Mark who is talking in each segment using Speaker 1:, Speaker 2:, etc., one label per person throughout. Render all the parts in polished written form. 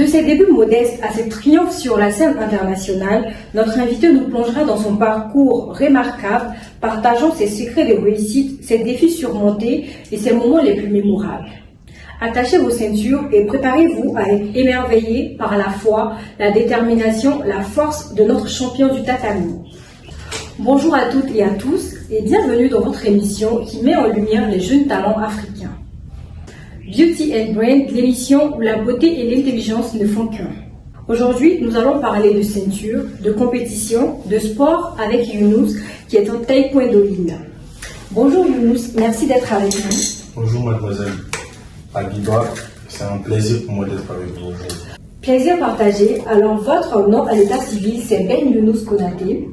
Speaker 1: ses débuts modestes à ses triomphes sur la scène internationale, notre invité nous plongera dans son parcours remarquable, partageant ses secrets de réussite, ses défis surmontés et ses moments les plus mémorables. Attachez vos ceintures et préparez-vous à être émerveillés par la foi, la détermination, la force de notre champion du tatami. Bonjour à toutes et à tous et bienvenue dans votre émission qui met en lumière les jeunes talents africains. Beauty and Brand, l'émission où la beauté et l'intelligence ne font qu'un. Aujourd'hui, nous allons parler de ceinture, de compétition, de sport avec Younous qui est un taekwondoïne. Bonjour Younous, merci d'être avec nous.
Speaker 2: Bonjour mademoiselle Abiba, c'est un plaisir pour moi d'être avec vous aujourd'hui.
Speaker 1: Plaisir partagé. Alors votre nom à l'état civil c'est Ben Younous Konaté.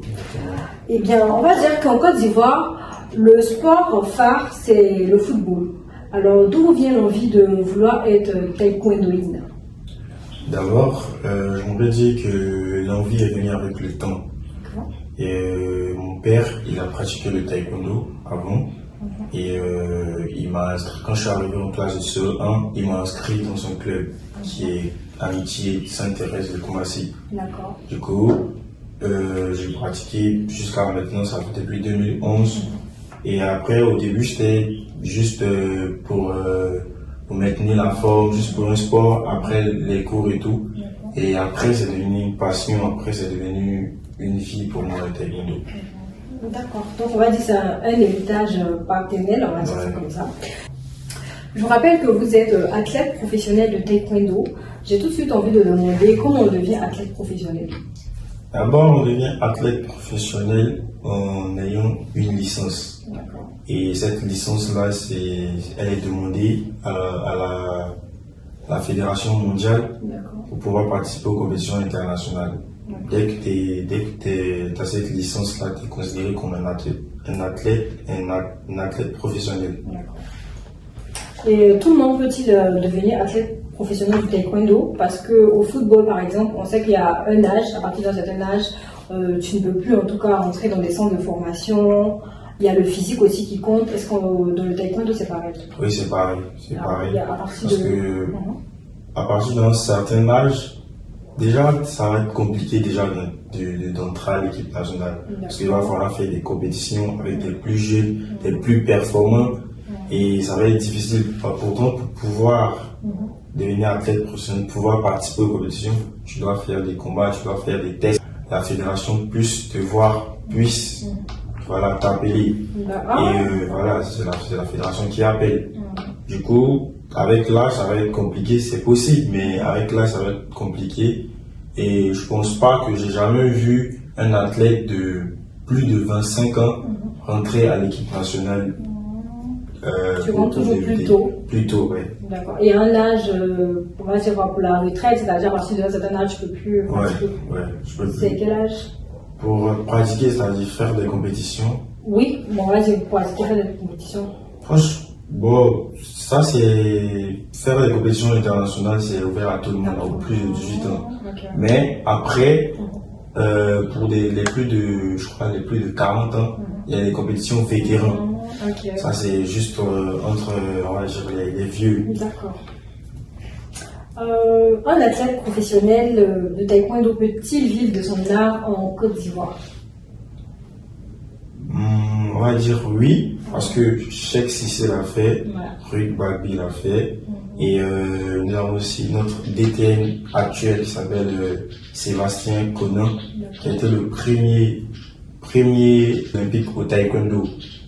Speaker 1: Eh bien, on va dire qu'en Côte d'Ivoire, le sport phare c'est le football. Alors, d'où vient l'envie de vouloir être taekwondoïne?
Speaker 2: D'abord, j'aimerais dire que l'envie est venue avec le temps. Et mon père, il a pratiqué le taekwondo avant. Et il m'a inscrit, quand je suis arrivé en classe de CE1, il m'a inscrit dans son club qui est Amitié Sainte-Thérèse de Koumassi.
Speaker 1: D'accord.
Speaker 2: Du coup, j'ai pratiqué jusqu'à maintenant, ça fait depuis 2011. Et après, au début, c'était juste pour maintenir la forme, juste pour un sport, après les cours et tout. Et après, c'est devenu une passion, après, c'est devenu une vie pour moi, le taekwondo.
Speaker 1: D'accord. Donc, on va dire que c'est un héritage paternel, on va dire ça comme ça. Je vous rappelle que vous êtes athlète professionnel de taekwondo. J'ai tout de suite envie de demander comment on devient athlète professionnel.
Speaker 2: D'abord, on devient athlète professionnel en ayant une licence. Et cette licence-là, elle est demandée à la Fédération mondiale pour pouvoir participer aux compétitions internationales. Dès que tu as cette licence-là, tu es considéré comme un athlète professionnel.
Speaker 1: Et tout le monde peut-il devenir athlète professionnel du taekwondo? Parce qu'au football, par exemple, on sait qu'il y a un âge, à partir d'un certain âge, tu ne peux plus en tout cas entrer dans des centres de formation. Il y a le physique aussi qui compte. Est-ce que dans le taekwondo c'est pareil?
Speaker 2: Oui, c'est pareil. C'est pareil.
Speaker 1: À
Speaker 2: partir d'un certain âge, déjà, ça va être compliqué déjà d'entrer à l'équipe nationale. Parce qu'il va falloir faire des compétitions avec des plus jeunes, des plus performants. Et ça va être difficile. Pourtant, pour pouvoir devenir athlète professionnel, pouvoir participer aux compétitions, tu dois faire des combats, tu dois faire des tests. La fédération puisse te voir, puisse t'appeler. Et voilà, c'est la fédération qui appelle. Du coup, avec l'âge, ça va être compliqué. C'est possible, mais avec l'âge, ça va être compliqué. Et je pense pas que j'ai jamais vu un athlète de plus de 25 ans rentrer à l'équipe nationale.
Speaker 1: Tu rentres toujours plus tôt.
Speaker 2: Plus tôt, oui.
Speaker 1: D'accord. Et un âge, on va dire pour la retraite, c'est-à-dire à partir d'un certain âge, tu peux plus.
Speaker 2: Je peux plus.
Speaker 1: C'est quel âge?
Speaker 2: Pour pratiquer, c'est-à-dire faire des compétitions.
Speaker 1: Oui, on va dire pour pratiquer faire des compétitions.
Speaker 2: Franchement, bon, ça c'est faire des compétitions internationales, c'est ouvert à tout le monde, aux plus de 18 ans. Mais après, pour les plus de 40 ans, il y a des compétitions vétérans. Ça c'est juste entre on va dire, les vieux.
Speaker 1: D'accord. Un athlète professionnel de taekwondo peut-il vivre de son art en Côte d'Ivoire?
Speaker 2: On va dire oui, parce que Cheikh Cissé l'a fait, Ruud Bagby l'a fait, et nous avons aussi notre DTN actuel qui s'appelle Sébastien Conan, qui a été le premier olympique au taekwondo,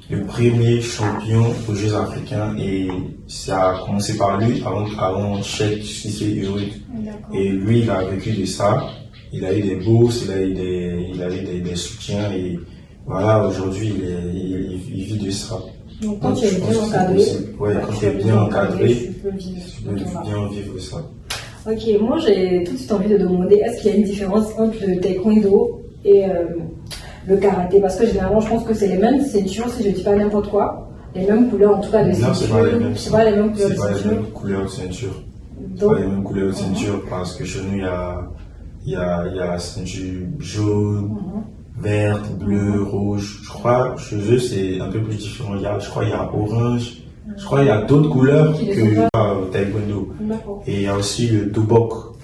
Speaker 2: le premier champion aux Jeux africains, et ça a commencé par lui avant Cheikh Cissé et Ruud. Et lui, il a vécu de ça, il a eu des bourses, il a eu des soutiens, et voilà, aujourd'hui, il vit de ça.
Speaker 1: Donc, quand tu es bien encadré,
Speaker 2: quand tu es bien encadré, tu peux bien vivre de ça.
Speaker 1: Ok, moi j'ai tout de suite envie de demander, est-ce qu'il y a une différence entre le taekwondo et le karaté? Parce que généralement, je pense que c'est les mêmes ceintures, si je ne dis pas n'importe quoi, les mêmes couleurs en tout cas de ceinture.
Speaker 2: Non, c'est pas les mêmes.
Speaker 1: C'est pas les mêmes couleurs de
Speaker 2: ceinture.
Speaker 1: ceinture.
Speaker 2: C'est pas les mêmes couleurs de ceinture. C'est pas les mêmes couleurs de ceinture parce que chez nous, il y a la ceinture jaune, verte, bleu, rouge. Je crois que chez eux, c'est un peu plus différent. Je crois qu'il y a orange. Je crois qu'il y a d'autres couleurs que au taekwondo. Et il y a aussi le dobok.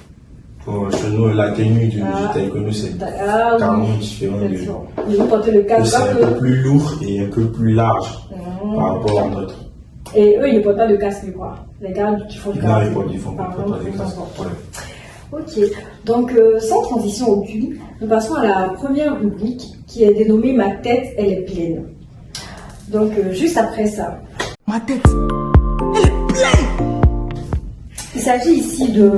Speaker 2: Chez nous, la tenue du taekwondo, c'est carrément différent.
Speaker 1: Ils portent le casque.
Speaker 2: C'est un peu plus lourd et un peu plus large par rapport à notre.
Speaker 1: Et eux, ils ne portent pas de casque, quoi. Les gars qui font du casque.
Speaker 2: Non, ils font pas de casque.
Speaker 1: Ok, donc sans transition aucune, nous passons à la première rubrique qui est dénommée Ma tête, elle est pleine. Donc juste après ça.
Speaker 3: Ma tête, elle est pleine.
Speaker 1: Il s'agit ici de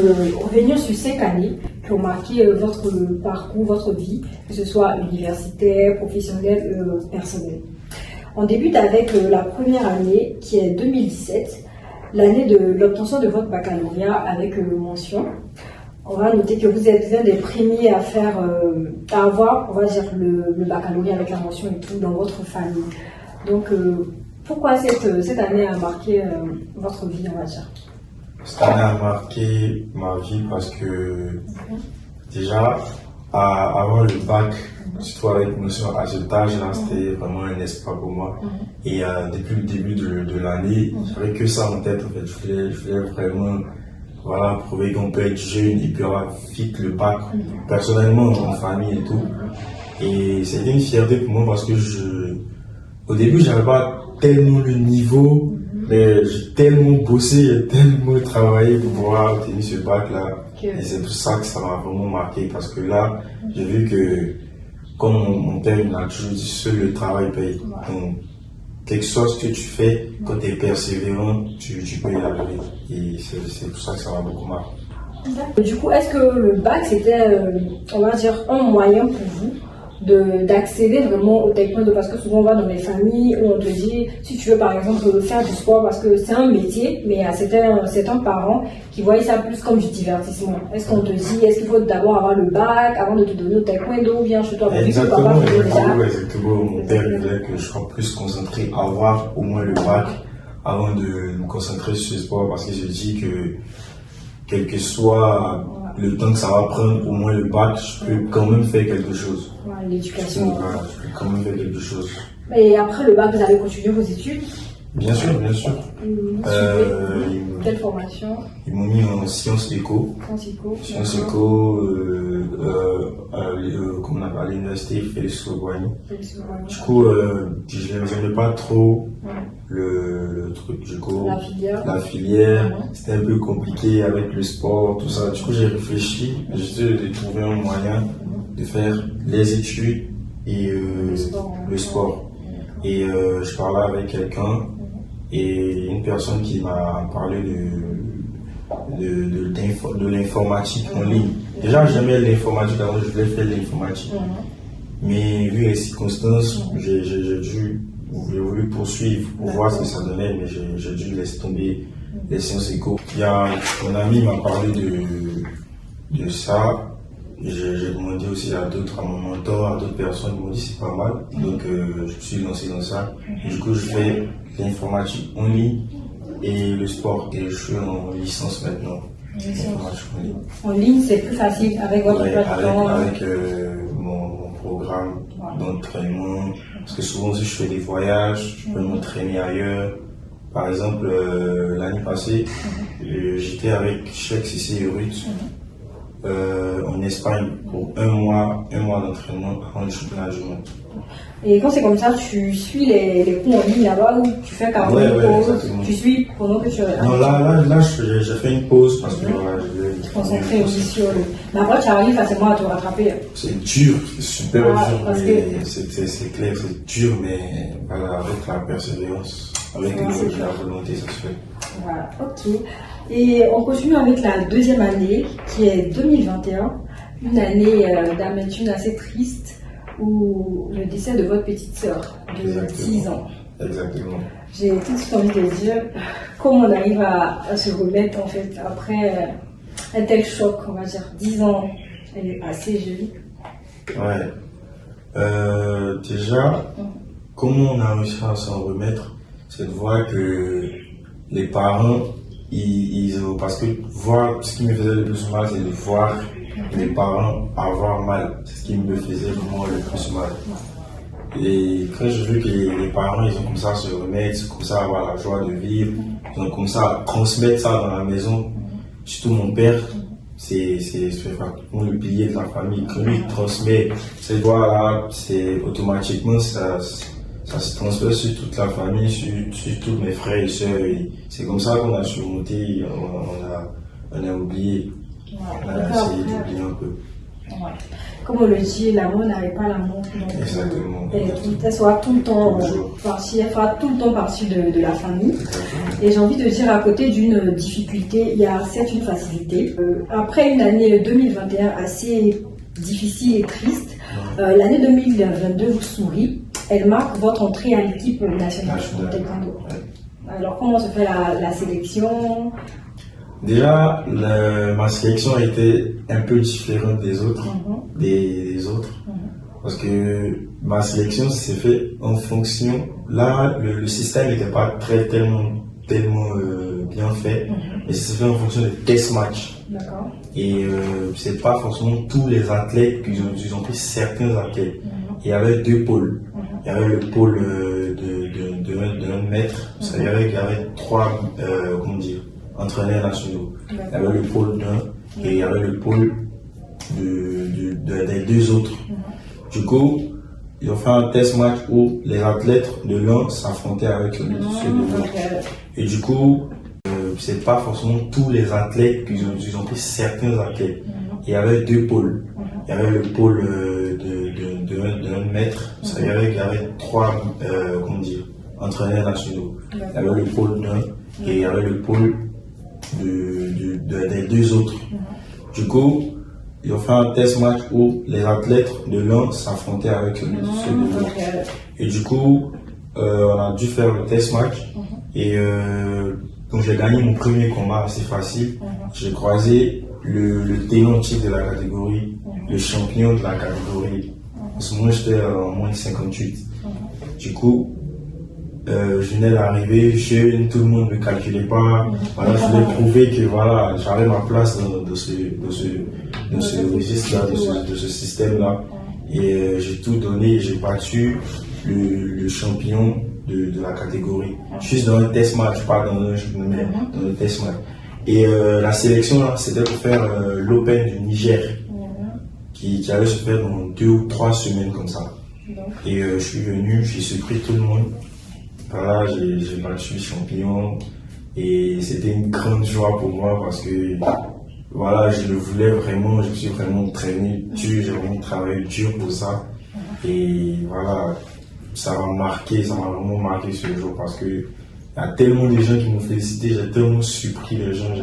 Speaker 1: revenir sur 5 années qui ont marqué votre parcours, votre vie, que ce soit universitaire, professionnel, personnel. On débute avec la première année qui est 2017, l'année de l'obtention de votre baccalauréat avec mention. On va noter que vous êtes l'un des premiers à faire, à avoir, on va dire, le baccalauréat avec la mention et tout dans votre famille. Donc, pourquoi cette année a marqué votre vie, on va dire?
Speaker 2: Cette année a marqué ma vie parce que, déjà, à avoir le bac, surtout avec mention à cet âge-là, c'était vraiment un espoir pour moi. Et depuis le début de l'année, j'avais que ça en tête, en fait. Je voulais vraiment. Voilà, prouver qu'on peut être jeune et puis avoir vite le bac, personnellement, dans ma famille et tout. Et c'était une fierté pour moi parce que au début, j'avais pas tellement le niveau, mais j'ai tellement bossé, j'ai tellement travaillé pour pouvoir obtenir ce bac-là. Et c'est pour ça que ça m'a vraiment marqué parce que là, j'ai vu que, comme mon père m'a toujours dit, seul le travail paye. Donc, quelque chose que tu fais, quand tu es persévérant, tu peux y arriver. Et c'est pour ça que ça m'a beaucoup marqué.
Speaker 1: Du coup, est-ce que le bac, c'était, on va dire, un moyen pour vous d'accéder vraiment au taekwondo? Parce que souvent, on va dans les familles où on te dit, si tu veux par exemple faire du sport, parce que c'est un métier, mais il y a certains parents qui voient ça plus comme du divertissement. Est-ce qu'on te dit, est-ce qu'il faut d'abord avoir le bac avant de te donner au taekwondo ou bien chez toi?
Speaker 2: Exactement. Mon père voulait que je sois plus concentré à avoir au moins le bac avant de me concentrer sur le sport parce que je dis que quel que soit le temps que ça va prendre, au moins le bac, je peux quand même faire quelque chose.
Speaker 1: L'éducation.
Speaker 2: Je peux quand même faire quelque chose.
Speaker 1: Et après le bac, vous allez continuer vos études?
Speaker 2: Bien sûr, bien sûr.
Speaker 1: Quelle formation?
Speaker 2: Ils m'ont mis en sciences éco. Sciences éco, comme on a parlé, l'université Félix-Houphouët-Boigny. Du coup, je n'aimais pas trop le truc, du coup, la filière. C'était un peu compliqué avec le sport, tout ça. Du coup, j'ai réfléchi, j'ai trouvé un moyen de faire les études et le sport. Et je parlais avec quelqu'un et une personne qui m'a parlé de l'informatique en ligne. Déjà, j'aimais l'informatique avant, je voulais faire l'informatique. Mais vu les circonstances, j'ai voulu poursuivre pour voir ce que ça donnait, mais j'ai dû laisser tomber les sciences éco. Il y a mon ami m'a parlé de ça. J'ai demandé aussi à mon mentor, à d'autres personnes, ils m'ont dit c'est pas mal. Donc je me suis lancé dans ça. Et du coup, je fais l'informatique en ligne et le sport. Et je suis en licence maintenant.
Speaker 1: En ligne, c'est plus facile avec votre plateforme.
Speaker 2: Avec mon programme d'entraînement. Parce que souvent, si je fais des voyages, je peux m'entraîner ailleurs. Par exemple, l'année passée, j'étais avec Cheikh Sissi et Ruth. En Espagne pour un mois d'entraînement avant le championnat du monde.
Speaker 1: Et quand c'est comme ça, tu suis les cours en ligne là-bas ou tu fais carrément une pause?
Speaker 2: Exactement.
Speaker 1: Tu suis pendant que tu es
Speaker 2: Non, là j'ai fait une pause parce que voilà, je voulais
Speaker 1: te concentrer aussi sur le. Mais après, tu arrives facilement à te rattraper.
Speaker 2: C'est dur, c'est super dur,
Speaker 1: parce
Speaker 2: mais c'est clair, c'est dur, mais voilà, avec la persévérance, avec la volonté, ça se fait.
Speaker 1: Voilà, ok. Et on continue avec la deuxième année, qui est 2021, une année d'amertume assez triste, où le décès de votre petite sœur de 10 ans.
Speaker 2: Exactement.
Speaker 1: J'ai tout de suite envie de dire comment on arrive à se remettre en fait après un tel choc, on va dire 10 ans, elle est assez jolie.
Speaker 2: Ouais. Déjà, comment on a réussi à s'en remettre, c'est de voir que les parents, parce que voir ce qui me faisait le plus mal, c'est de voir les parents avoir mal. C'est ce qui me faisait vraiment le plus mal. Et quand j'ai vu que les parents, ils ont comme ça à se remettre, comme ça à avoir la joie de vivre, ils ont comme ça à transmettre ça dans la maison, surtout mon père, c'est pratiquement le pilier de la famille. Quand lui transmet ces doigts-là, c'est automatiquement ça se transfère sur toute la famille, sur tous mes frères et sœurs. Et c'est comme ça qu'on a surmonté, on a oublié.
Speaker 1: Ouais.
Speaker 2: On a essayé d'oublier un peu.
Speaker 1: Ouais. Comme on le dit, l'amour n'arrive pas l'amour.
Speaker 2: Exactement.
Speaker 1: Elle sera tout le temps
Speaker 2: Toujours.
Speaker 1: partie, elle fera tout le temps partie de la famille.
Speaker 2: Exactement.
Speaker 1: Et j'ai envie de dire, à côté d'une difficulté, il y a certes une facilité. Après une année 2021 assez difficile et triste, l'année 2022 vous sourit. Elle marque votre entrée à l'équipe nationale de taekwondo.
Speaker 2: Ouais.
Speaker 1: Alors comment se fait la sélection?
Speaker 2: Déjà, ma sélection a été un peu différente des autres. Des autres. Parce que ma sélection s'est fait en fonction. Là, le système n'était pas tellement bien fait, mais ça s'est fait en fonction des test matchs.
Speaker 1: D'accord.
Speaker 2: Et c'est pas forcément tous les athlètes qu'ils ont pris certains athlètes. Il y avait deux pôles. Il y avait le pôle de 1 mètre. Il y avait trois entraîneurs nationaux. Il y avait le pôle d'un et il y avait le pôle des deux autres. Du coup, ils ont fait un test match où les athlètes de l'un s'affrontaient avec ceux de l'autre. Et du coup, c'est pas forcément tous les athlètes qu'ils ont pris certains athlètes. Il y avait deux pôles. Il y avait le pôle de 1 mètre. Il y avait trois entraîneurs nationaux. Il y avait le pôle d'un et il y avait le pôle des deux autres. Du coup, ils ont fait un test match où les athlètes de l'un s'affrontaient avec ceux de l'autre. Et du coup, on a dû faire le test match. Et donc j'ai gagné mon premier combat assez facile. J'ai croisé le tenant titre de la catégorie, le champion de la catégorie. En ce moment, j'étais en moins de 58. Du coup, je venais d'arriver jeune, tout le monde ne me calculait pas. Voilà, je voulais prouver que voilà, j'avais ma place dans ce registre-là, de ce système-là. Et j'ai tout donné, j'ai battu le champion de la catégorie. Juste dans un test match, pas dans un test match. Et la sélection, là, c'était pour faire l'Open du Niger, qui allait se faire dans 2 ou 3 semaines comme ça. Et je suis venu, j'ai surpris tout le monde. Voilà, j'ai battu le champion et c'était une grande joie pour moi parce que voilà, je le voulais vraiment, je me suis vraiment entraîné dur, j'ai vraiment travaillé dur pour ça. Et voilà, ça m'a vraiment marqué ce jour parce que il y a tellement de gens qui m'ont félicité, j'ai tellement surpris les gens,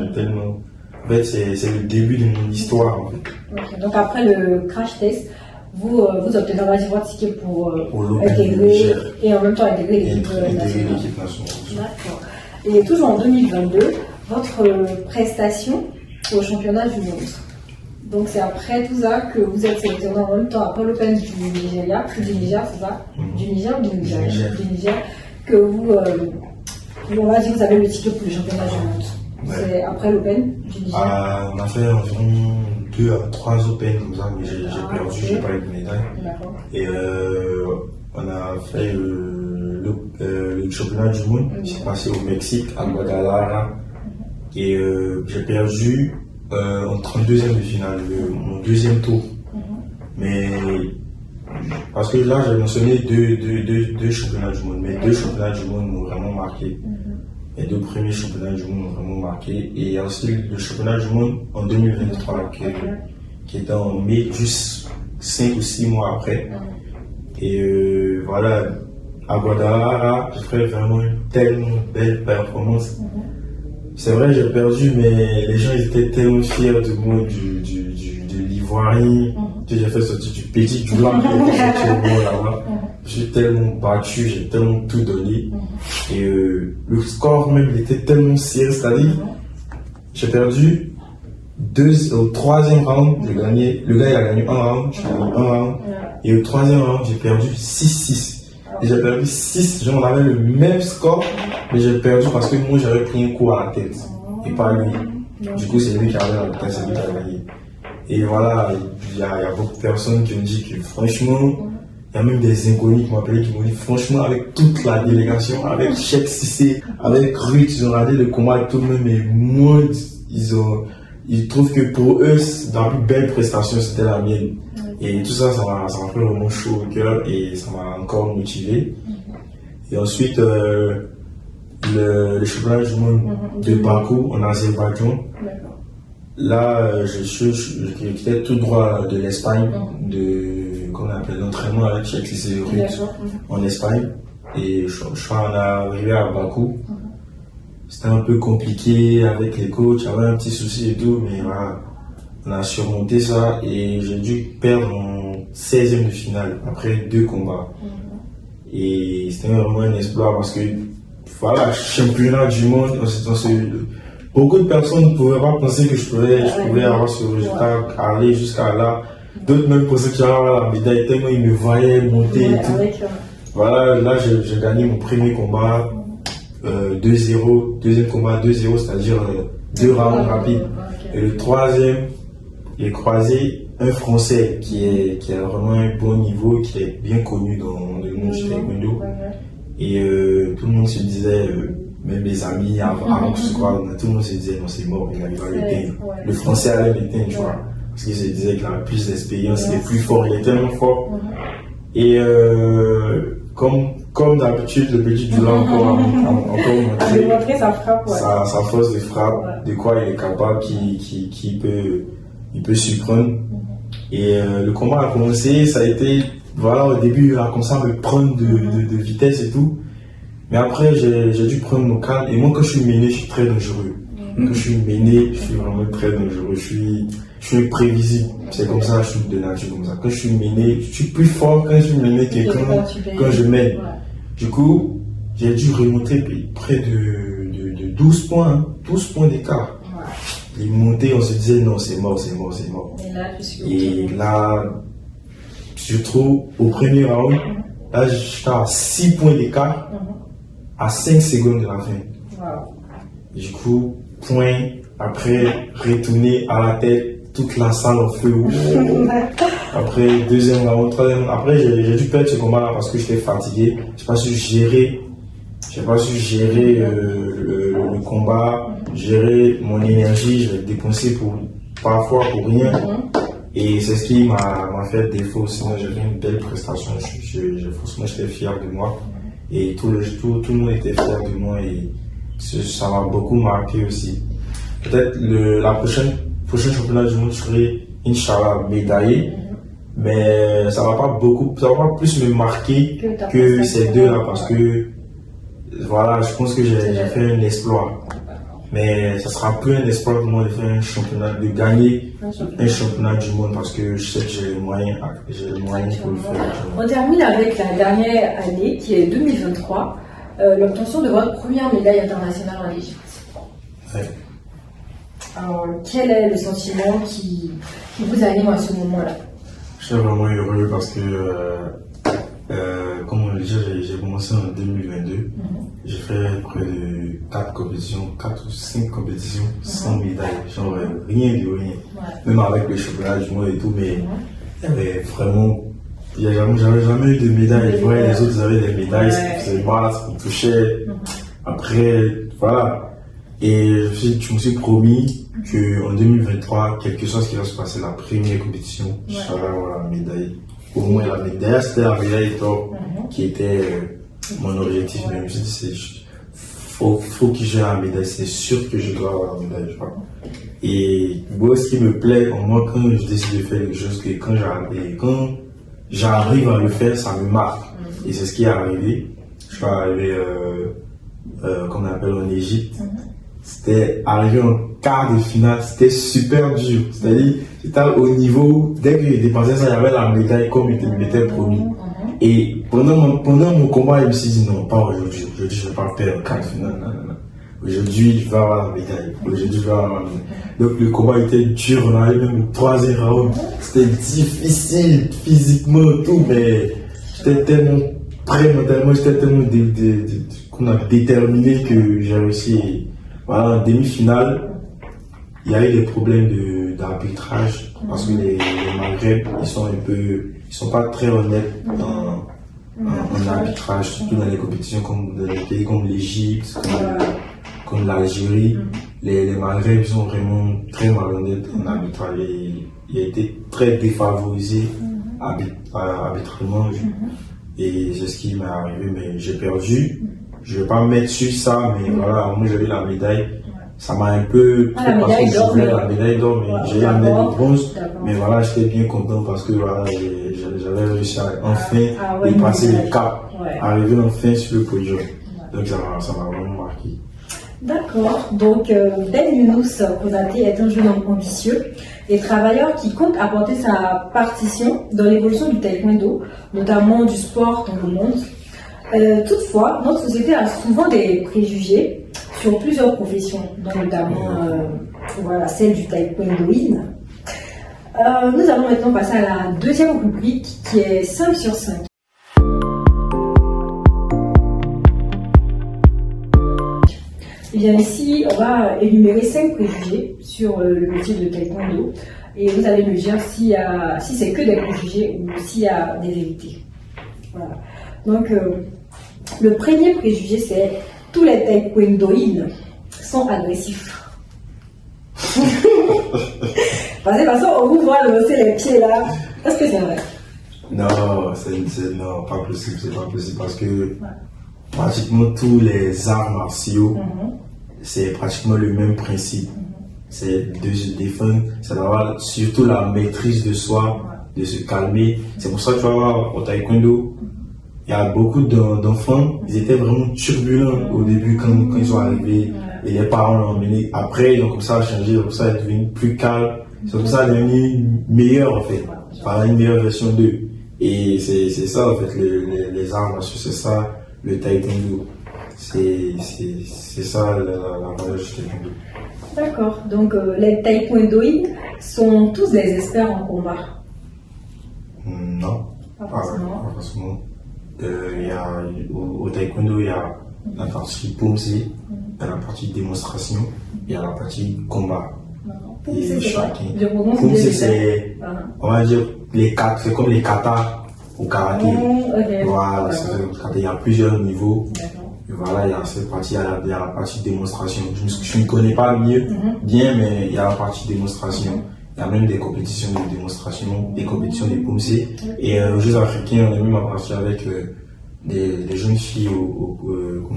Speaker 2: En fait, c'est le début de mon histoire en fait.
Speaker 1: Okay. Donc après le crash test, vous obtenez votre ticket pour
Speaker 2: intégrer
Speaker 1: et en même temps intégrer l'équipe nationale. D'accord. Et toujours en 2022, votre prestation au championnat du monde. Donc c'est après tout ça que vous êtes sélectionné en même temps, après l'Open du Nigeria, du Niger, c'est ça? Du Niger ou du Niger? Du Niger, que vous, on va dire que vous avez le ticket pour le championnat du monde. Ouais. C'est après l'Open du Niger?
Speaker 2: On a fait environ 2 à 3 Open comme ça, mais j'ai perdu, j'ai pas eu de médaille.
Speaker 1: D'accord.
Speaker 2: Et on a fait le championnat du monde, c'est passé au Mexique, à Guadalajara. Et j'ai perdu en 32e de finale, mon deuxième tour. Mais parce que là, j'ai mentionné deux championnats du monde, mais 2 championnats du monde m'ont vraiment marqué. Les 2 premiers championnats du monde m'ont vraiment marqué. Et il y a aussi le championnat du monde en 2023 qui était en mai, juste 5 ou 6 mois après. Et voilà, à Guadalajara, j'ai fait vraiment une tellement belle performance. C'est vrai, j'ai perdu, mais les gens étaient tellement fiers de moi, de l'Ivoirien. J'ai fait sortir du petit, du blanc, là-bas. J'ai tellement battu, j'ai tellement tout donné. Et le score même, il était tellement serré, c'est-à-dire, j'ai perdu au 3e round, j'ai gagné, le gars il a gagné 1 round, j'ai gagné 1 round. Et au 3e round, j'ai perdu 6-6. Et j'ai perdu 6, on avait le même score, mais j'ai perdu parce que moi j'avais pris un coup à la tête, et pas lui. Du coup, c'est lui qui avait la tête, c'est lui qui a gagné. Et voilà, il y a beaucoup de personnes qui me disent que franchement, il y a même des inconnus qui m'appellent, qui m'ont dit franchement, avec toute la délégation, avec Cheikh Cissé, avec Ruth, ils ont regardé le combat et tout le monde, mais moi, ils trouvent que pour eux, la plus belle prestation, c'était la mienne. Et tout ça, ça m'a fait vraiment chaud au cœur et ça m'a encore motivé. Et ensuite, le championnat du monde de Bakou en Azerbaïdjan. Là, je quittais tout droit de l'Espagne, qu'on appelle l'entraînement avec les Russes en Espagne. Et je suis arrivé à Bakou. C'était un peu compliqué avec les coachs, j'avais un petit souci et tout, mais voilà, on a surmonté ça et j'ai dû perdre mon 16e de finale après 2 combats. Et c'était vraiment un exploit parce que, voilà, championnat du monde, beaucoup de personnes ne pouvaient pas penser que je pouvais avoir ce résultat, aller jusqu'à là. D'autres même pensaient que j'allais avoir la médaille tellement ils me voyaient monter et tout. Voilà, là j'ai gagné mon premier combat 2-0, deuxième combat 2-0, c'est-à-dire 2 rounds rapides. Et le troisième, j'ai croisé un Français qui a vraiment un bon niveau, qui est bien connu dans le monde du taekwondo. Et tout le monde se disait, même les amis, avant que je crois, tout le monde se disait non, c'est mort, il va l'éteindre. Le Français allait l'éteindre, tu vois. Parce qu'il se disait qu'il avait plus d'expérience, il est plus fort, il est tellement fort. Et comme d'habitude, le petit Dula encore montré sa force de frappe, de quoi il est capable, qui peut surprendre. Et le combat a commencé, ça a été, voilà, au début, il a commencé à me prendre de vitesse et tout. Mais après, j'ai dû prendre mon calme. Et moi, quand je suis mené, je suis très dangereux. Quand je suis mené, je suis vraiment très dangereux. Je suis imprévisible. C'est comme ça, je suis de nature comme ça. Quand je suis mené, je suis plus fort quand je suis mené que quand je mène. Du coup, j'ai dû remonter près de 12 points, hein, 12 points d'écart. Les montées, on se disait non, c'est mort. Et là, je trouve, au premier round, là, j'étais à 6 points d'écart, à 5 secondes de la fin. Du coup, point, après, retourner à la tête, toute la salle en feu. Après, deuxième round, troisième. Après, j'ai dû perdre ce combat-là parce que j'étais fatigué. J'ai pas su gérer le combat, gérer mon énergie. Je l'ai dépensé parfois pour rien. Et c'est ce qui m'a fait défaut. Sinon, j'ai fait une belle prestation. Franchement, j'étais fier de moi. Et tout le monde était fier de moi. Et ça m'a beaucoup marqué aussi. Peut-être la prochaine championnat du monde, je serai, Inch'Allah, médaillé. Mais ça va pas plus me marquer que ces deux-là parce que, voilà, je pense que j'ai fait un exploit. Mais ça sera plus un exploit pour moi de faire de gagner un championnat du monde parce que je sais que j'ai les moyens pour le faire.
Speaker 1: On termine avec la dernière année qui est 2023, l'obtention de votre première médaille internationale en Égypte.
Speaker 2: Ouais.
Speaker 1: Alors, quel est le sentiment qui vous anime à ce moment-là?
Speaker 2: Je suis vraiment heureux parce que, comme on le dit, j'ai commencé en 2022. J'ai fait près de 4 ou 5 compétitions sans médaille. Genre rien de rien. Même avec le championnat du monde et tout, mais il y avait vraiment. J'avais jamais eu de médaille. Je voyais les autres avaient des médailles, ça me faisait mal, ça me touchait. Après, voilà. Et je me suis promis qu'en 2023, quelque chose qui va se passer, la première compétition, je serai avoir la médaille. Au moins la médaille. C'était la médaille d'or qui était mon objectif. Mais je me suis dit, faut que j'ai la médaille. C'est sûr que je dois avoir la médaille. Et moi, ce qui me plaît en moi, quand je décide de faire quelque chose, que quand j'arrive à le faire, ça me marque. Et c'est ce qui est arrivé. Je suis arrivé, comme on appelle en Égypte. C'était arrivé en quart de finale, c'était super dur. C'est-à-dire, j'étais au niveau, dès que j'ai dépassé ça, il y avait la médaille comme il m'était promis. Et pendant mon combat, je me suis dit non, pas aujourd'hui. Aujourd'hui, je ne vais pas perdre en quart de finale. Non. Aujourd'hui, je vais avoir la médaille. Donc, le combat était dur. On arrive même au 3e round. C'était difficile physiquement, tout, mais j'étais tellement prêt mentalement, j'étais tellement déterminé que j'ai réussi. Voilà, en demi-finale, il y a eu des problèmes d'arbitrage parce que les Maghreb, ils sont pas très honnêtes en arbitrage, surtout dans les compétitions comme dans les pays comme l'Égypte, comme l'Algérie, les Maghrébs sont vraiment très malhonnêtes en arbitrage. Il a été très défavorisé arbitrairement. Et c'est ce qui m'est arrivé, mais j'ai perdu. Je ne vais pas me mettre sur ça, mais voilà, moi j'avais la médaille. Ça m'a un peu
Speaker 1: la médaille d'or,
Speaker 2: la médaille d'or, mais
Speaker 1: voilà,
Speaker 2: j'ai eu la médaille de bronze.
Speaker 1: D'accord.
Speaker 2: Mais voilà, j'étais bien content parce que voilà, j'avais réussi à enfin
Speaker 1: ouais,
Speaker 2: passer
Speaker 1: médaille.
Speaker 2: le cap,
Speaker 1: Ouais.
Speaker 2: arriver enfin sur le podium. Donc ça m'a vraiment marqué.
Speaker 1: D'accord. Donc, Ben Younous Konaté est un jeune homme ambitieux et travailleur qui compte apporter sa partition dans l'évolution du taekwondo, notamment du sport dans le monde. Toutefois, notre société a souvent des préjugés sur plusieurs professions, dont notamment voilà, celle du taekwondoïne. Nous allons maintenant passer à la deuxième rubrique qui est 5 sur 5. Et bien ici, on va énumérer 5 préjugés sur le métier de taekwondo et vous allez me dire si c'est que des préjugés ou s'il y a des vérités. Voilà. Donc, le premier préjugé, c'est tous les taekwondoïnes sont agressifs. Parce qu'on vous voit lever les pieds là. Est-ce que c'est vrai?
Speaker 2: Non, non, pas possible, c'est pas possible parce que pratiquement tous les arts martiaux, c'est pratiquement le même principe. C'est de se défendre, c'est d'avoir surtout la maîtrise de soi, de se calmer. C'est pour ça que tu vas voir au taekwondo, il y a beaucoup d'enfants, ils étaient vraiment turbulents au début quand ils sont arrivés et les parents l'ont emmené. Après, ils ont comme ça changé, comme ça, ils sont devenus plus calmes. C'est comme ça, ils sont devenus meilleurs en fait, par une meilleure version d'eux. Et c'est ça en fait, les arts martiaux, c'est ça le taekwondo. C'est ça la valeur du taekwondo.
Speaker 1: D'accord. Donc, les taekwondoïnes sont tous des experts en combat?
Speaker 2: Non,
Speaker 1: Pas forcément.
Speaker 2: pas forcément. Au taekwondo, il y a la partie pumse, il y a la partie démonstration, il y a la partie combat. Et chacun. Pumse, c'est, on va dire, c'est comme les katas au karaté.
Speaker 1: Okay.
Speaker 2: Voilà, il y a plusieurs niveaux.
Speaker 1: D'accord.
Speaker 2: Et voilà, il y a cette partie, il y a la partie démonstration. Je ne connais pas bien, mais il y a la partie démonstration. Il y a même des compétitions de démonstration, des compétitions de pumse. Et aux Jeux africains, on a même partie avec des jeunes filles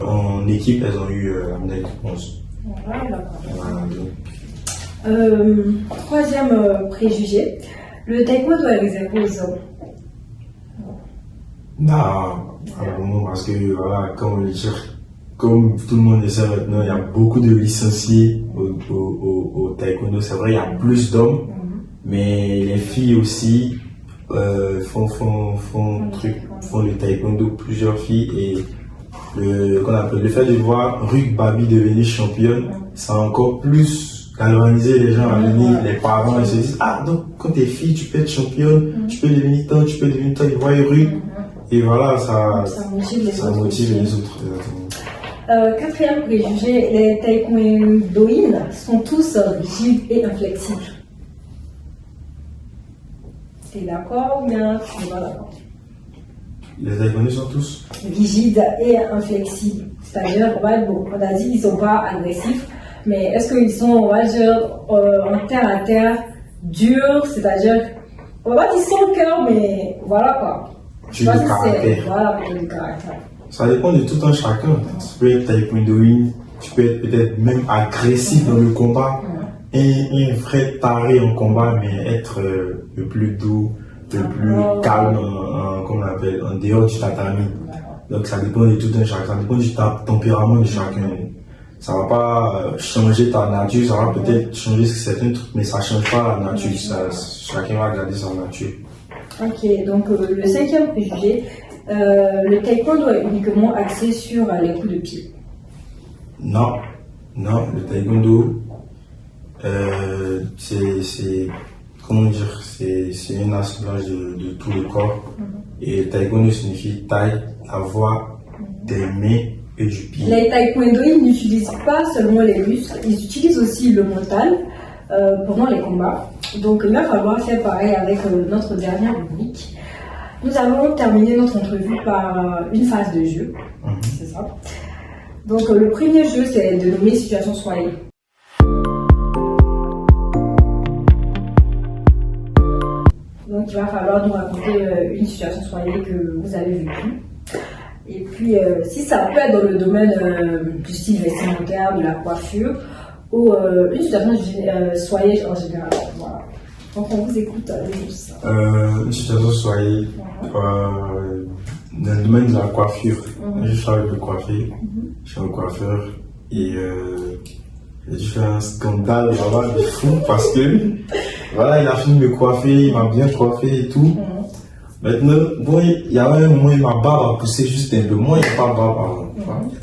Speaker 2: en équipe, elles ont eu la médaille de bronze. Voilà,
Speaker 1: troisième préjugé, le taekwondo est réservé aux hommes.
Speaker 2: Non, vraiment, parce que voilà, comme tout le monde le sait maintenant, il y a beaucoup de licenciés au taekwondo. C'est vrai, il y a plus d'hommes, mais les filles aussi font le taekwondo, plusieurs filles, et le fait de voir Ruth Babi devenir championne, ça a encore plus galvanisé les gens à venir, les parents, ils se disent, ah donc quand t'es fille, tu peux être championne, tu peux devenir tant, ils voient Ruth, et voilà, ça motive les autres.
Speaker 1: Quatrième préjugé, les taekwondoïnes sont tous rigides et inflexibles. T'es d'accord ou bien tu n'es pas d'accord?
Speaker 2: Les taekwondos sont tous
Speaker 1: rigides et inflexibles. C'est-à-dire, on a dit qu'ils ne sont pas agressifs, mais est-ce qu'ils sont, on va dire, en terre à terre, durs, c'est-à-dire, on va pas dire sans cœur, mais voilà quoi.
Speaker 2: Du caractère.
Speaker 1: Voilà, du caractère.
Speaker 2: Ça dépend de tout un chacun. Tu peux être taekwondoïne, tu peux être peut-être même agressif dans le combat, et un vrai taré en combat, mais être le plus doux, le plus calme, comme on appelle, en dehors du tatami. Donc ça dépend de tout un chacun, ça dépend du tempérament de chacun. Ça va pas changer ta nature, ça va peut-être changer certains trucs, mais ça change pas la nature. Chacun va garder sa nature.
Speaker 1: Ok, donc le cinquième préjugé, le taekwondo est uniquement axé sur les coups de pied.
Speaker 2: Non, le taekwondo, c'est comment dire, c'est un assemblage de tout le corps. Et taekwondo signifie taille, la voix, des mains et du pied.
Speaker 1: Les taekwondoïnes n'utilisent pas seulement les muscles, ils utilisent aussi le mental pendant les combats. Donc il va falloir faire pareil avec notre dernière rubrique. Nous allons terminer notre entrevue par une phase de jeu. C'est ça. Donc le premier jeu, c'est de nommer situation soirée. Donc il va falloir nous raconter une situation soirée que vous avez vécue. Et puis si ça peut être dans le domaine du style vestimentaire, de la coiffure, ou une situation soirée en général. Voilà. Donc on vous écoute.
Speaker 2: Une situation soirée dans le domaine de la coiffure. Je travaille de coiffer. Je suis un coiffeur et j'ai dû faire un scandale là-bas de fou parce que voilà, il a fini de me coiffer, il m'a bien coiffé et tout. Maintenant, bon, il y a un moment où ma barbe a poussé juste un peu. Moi, il n'y a pas de barbe avant.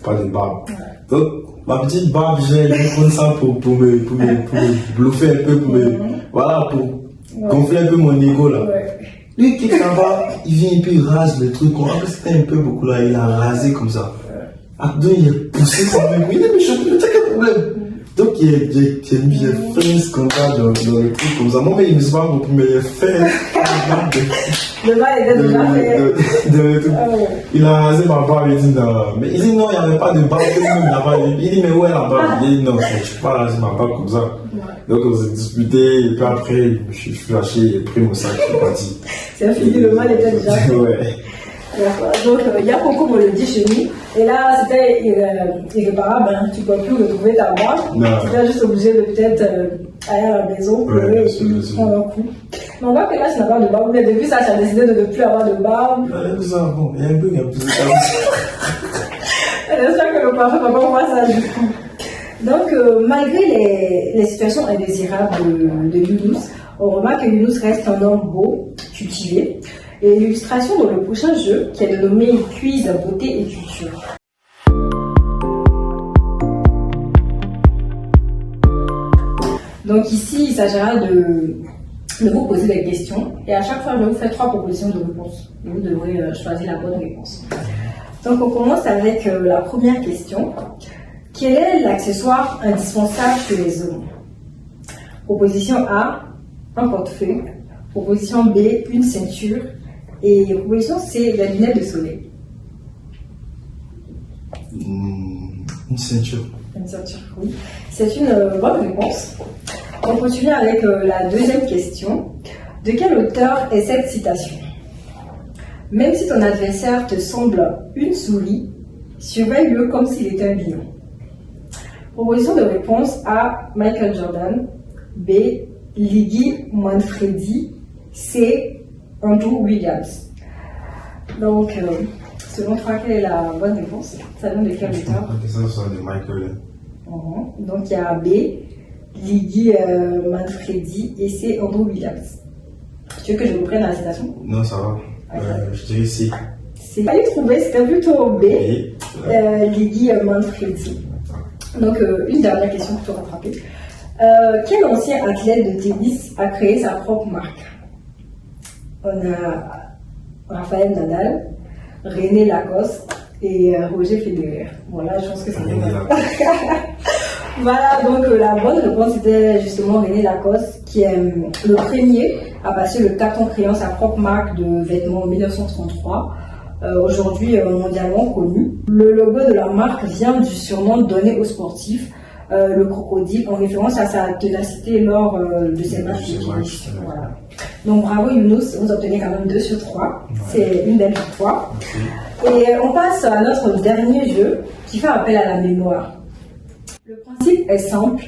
Speaker 2: Pas de barbe. Donc, ma petite barbe, j'ai pris ça pour me bluffer un peu, voilà, pour gonfler un peu mon ego là. Lui qui s'en va, il vient et puis il rase le truc. C'était un peu beaucoup là, il a rasé comme ça. Après, il a poussé ça. Il a mis choqué, quel problème. Donc, j'ai fait un scandale dans le truc comme ça. Moi, mais il ne me sait pas beaucoup, mais il a fait
Speaker 1: le mal était déjà fait.
Speaker 2: Il a rasé ma barbe, il dit non. Mais il dit non, il n'y avait pas de barbe. Il dit mais où est la barbe? Il dit non, je ne peux pas raser ma barbe comme ça. Donc on s'est disputé, et puis après, je suis lâché, j'ai pris mon sac, je suis parti.
Speaker 1: C'est fini, le mal était déjà fait.
Speaker 2: Ouais.
Speaker 1: Donc il y a beaucoup, on le dit chez nous. Et là, c'était irréparable, hein. Tu ne peux plus retrouver ta barbe. Tu es juste obligé de peut-être aller à la maison et prendre un coup. Mais on voit que là, tu n'as pas de barbe. Mais depuis ça, tu as décidé de ne plus avoir de barbe.
Speaker 2: Bon, il y a un peu, il y a plus de ça.
Speaker 1: J'espère que le parfum va pas voir ça du coup. Donc, malgré les situations indésirables de Younous, on remarque que Younous reste un homme beau, cultivé. Et l'illustration dans le prochain jeu, qui est dénommé Quiz beauté et culture. Donc ici, il s'agira de vous poser des questions. Et à chaque fois, je vais vous faire 3 propositions de réponse. Vous devrez choisir la bonne réponse. Donc on commence avec la première question. Quel est l'accessoire indispensable chez les hommes? Proposition A, un portefeuille. Proposition B, une ceinture. Et proposition C, la lunette de soleil.
Speaker 2: Une ceinture.
Speaker 1: Une ceinture, oui. C'est une bonne réponse. On continue avec la deuxième question. De quel auteur est cette citation? Même si ton adversaire te semble une souris, surveille-le comme s'il était un lion. Proposition de réponse A, Michael Jordan. B, Ligi Manfredi. C, Andrew Williams. Donc, selon toi, quelle est la bonne réponse? Ça vient de quel auteur?
Speaker 2: Ça soit de Michael.
Speaker 1: Donc, il y a B, Ligi Manfredi et C, Andrew Williams. Tu veux que je reprenne la citation?
Speaker 2: Non, ça va. Je dirais C.
Speaker 1: C. Allez trouver, c'était plutôt B, Ligi Manfredi. Donc, une dernière question pour te rattraper. Quel ancien athlète de tennis a créé sa propre marque? On a Raphaël Nadal, René Lacoste et Roger Federer. Voilà, je pense que c'est bon. Voilà, donc la bonne réponse était justement René Lacoste, qui est le premier à passer le carton créant sa propre marque de vêtements en 1933. Aujourd'hui mondialement connu. Le logo de la marque vient du surnom donné aux sportifs, le crocodile, en référence à sa ténacité lors de ses matchs. Voilà. Donc bravo Younous, vous obtenez quand même 2 sur 3. Ouais. C'est une belle victoire. Okay. Et on passe à notre dernier jeu qui fait appel à la mémoire. Le principe est simple.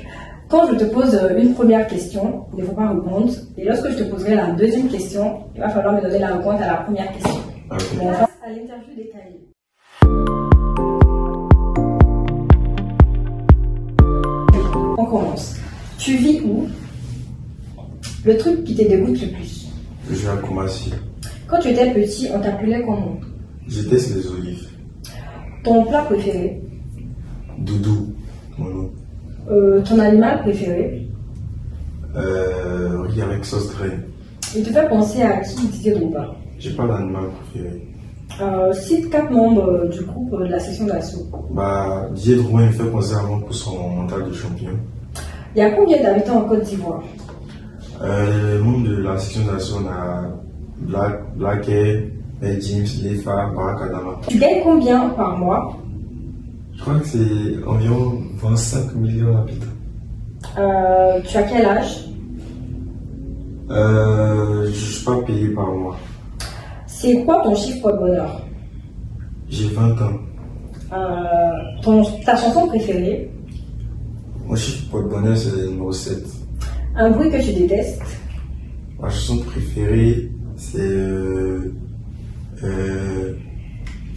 Speaker 1: Quand je te pose une première question, il ne faut pas répondre. Et lorsque je te poserai la deuxième question, il va falloir me donner la réponse à la première question. Okay. On passe à l'interview détaillée. On commence. Tu vis où? Le truc qui te dégoûte le plus?
Speaker 2: Je vis à Koumassi.
Speaker 1: Quand tu étais petit, on t'appelait comment?
Speaker 2: J'étais sur les olives.
Speaker 1: Ton plat préféré?
Speaker 2: Doudou, mon nom.
Speaker 1: Ton animal préféré?
Speaker 2: Riz avec sauce graine.
Speaker 1: Il te fait penser à qui Didier Drogba?
Speaker 2: J'ai pas d'animal préféré.
Speaker 1: Cite 4 membres du groupe de la section d'assaut.
Speaker 2: Didier Drogba me fait penser à moi pour son mental de champion.
Speaker 1: Il y a combien d'habitants en Côte d'Ivoire?
Speaker 2: Les membres de la section d'assaut, on a Black Air, James, Lefa, Barakadama.
Speaker 1: Tu gagnes combien par mois?
Speaker 2: Je crois que c'est environ 25 millions d'habitants.
Speaker 1: Tu as quel âge?
Speaker 2: Je ne suis pas payé par mois.
Speaker 1: C'est quoi ton chiffre de bonheur?
Speaker 2: J'ai 20 ans.
Speaker 1: Ta chanson préférée?
Speaker 2: Mon chiffre de bonheur, c'est le numéro 7.
Speaker 1: Un bruit que tu détestes?
Speaker 2: Ma chanson préférée, c'est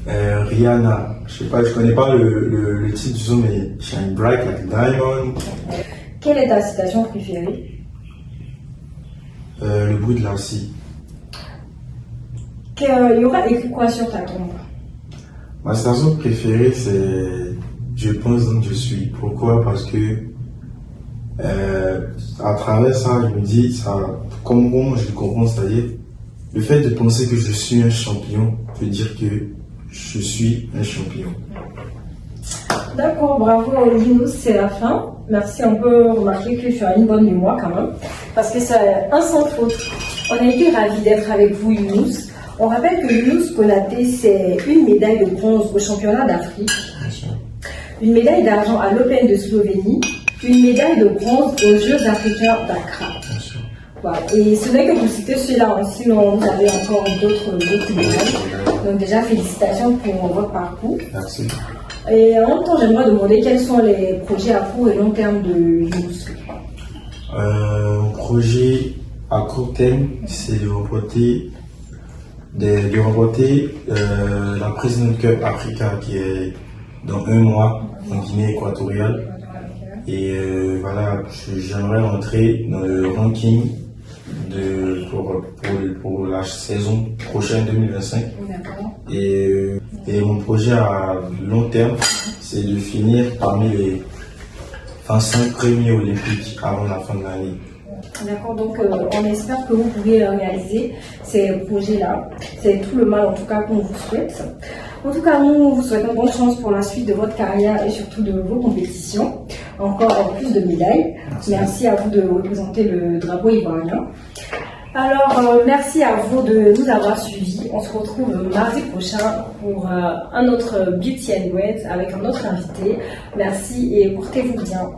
Speaker 2: Rihanna. Je sais pas, je connais pas le titre du son, mais Shine Bright Like a Diamond.
Speaker 1: Quelle est ta citation préférée?
Speaker 2: Le bruit de la scie.
Speaker 1: Il y aura écrit quoi sur ta tombe?
Speaker 2: Ma citation préférée, c'est Je pense donc je suis. Pourquoi? Parce que à travers ça, je me dis, ça, comme moi je le comprends, c'est-à-dire le fait de penser que je suis un champion veut dire que je suis un champion.
Speaker 1: D'accord, bravo Younous, c'est la fin. Merci, on peut remarquer que tu as une bonne mémoire quand même, parce que c'est un sans faute. On a été ravis d'être avec vous Younous. On rappelle que Younous Konaté, c'est une médaille de bronze au championnat d'Afrique, une médaille d'argent à l'Open de Slovénie, une médaille de bronze aux Jeux africains d'Accra. Voilà. Et ce n'est que vous citez cela, sinon vous avez encore d'autres médailles. Donc déjà, félicitations pour votre parcours.
Speaker 2: Merci.
Speaker 1: Et en même temps, j'aimerais demander quels sont les projets à court et long terme de Younous.
Speaker 2: Mon projet à court terme, c'est de remporter la President Cup Africa qui est dans un mois en Guinée équatoriale. Et voilà, j'aimerais entrer dans le ranking pour la saison prochaine 2025. Et mon projet à long terme, c'est de finir parmi les 25 premiers olympiques avant la fin de l'année.
Speaker 1: D'accord, donc on espère que vous pourrez réaliser ces projets-là. C'est tout le mal en tout cas qu'on vous souhaite. En tout cas, nous vous souhaitons bonne chance pour la suite de votre carrière et surtout de vos compétitions. Encore plus de médailles. Merci à vous de représenter le drapeau ivoirien. Alors, merci à vous de nous avoir suivis. On se retrouve mardi prochain pour un autre Beauty and Brains avec un autre invité. Merci et portez-vous bien.